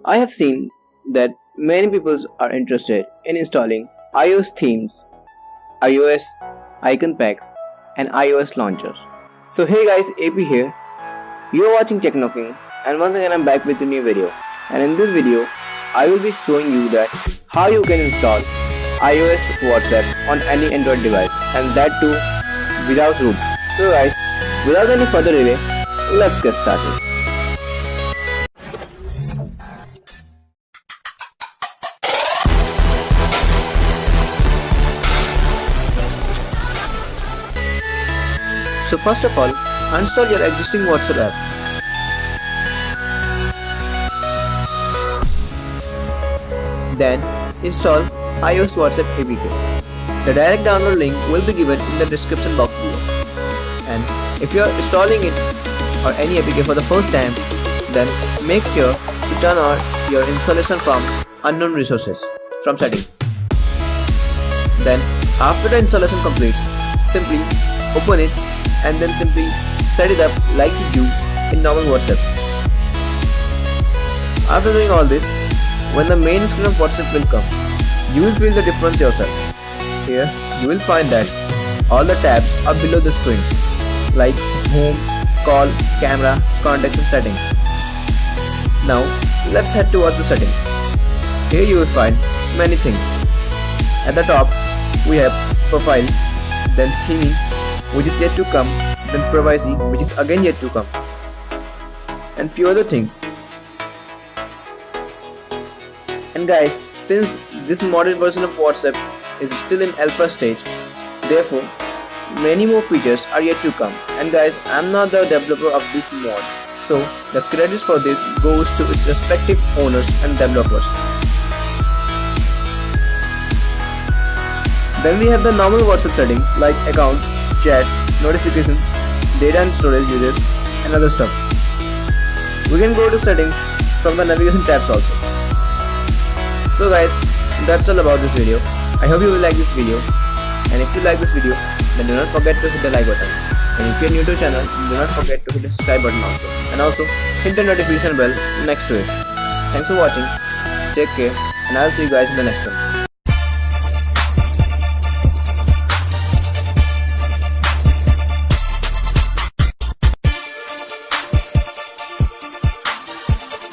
I have seen that many people are interested in installing iOS themes, iOS icon packs, and iOS launchers. So hey guys, AP here. You are watching TecknoKing, and once again I'm back with a new video. And in this video, I will be showing you that how you can install iOS WhatsApp on any Android device, and that too without root. So guys, without any further delay, let's get started. So first of all, uninstall your existing WhatsApp app. Then install iOS WhatsApp APK. The direct download link will be given in the description box below. And if you are installing it or any APK for the first time, then make sure to turn on your installation from unknown resources from settings. Then after the installation completes, simply open it and then simply set it up like you do in normal WhatsApp. After doing all this, when the main screen of WhatsApp will come, you will feel the difference yourself. Here, you will find that all the tabs are below the screen, like Home, Call, Camera, Contacts and Settings. Now, let's head towards the settings. Here you will find many things. At the top, we have Profile, then Theming, which is yet to come, then Privacy, which is again yet to come, and few other things. And guys, since this modern version of WhatsApp is still in alpha stage, therefore many more features are yet to come. And guys, I'm not the developer of this mod, so the credits for this goes to its respective owners and developers. Then we have the normal WhatsApp settings like account, chat, notification, data and storage usage, and other stuff. We can go to settings from the navigation tabs also. So guys, that's all about this video. I hope you will like this video, and if you like this video, then do not forget to hit the like button. And if you are new to the channel, do not forget to hit the subscribe button also, and also hit the notification bell next to it. Thanks for watching, take care, and I'll see you guys in the next one.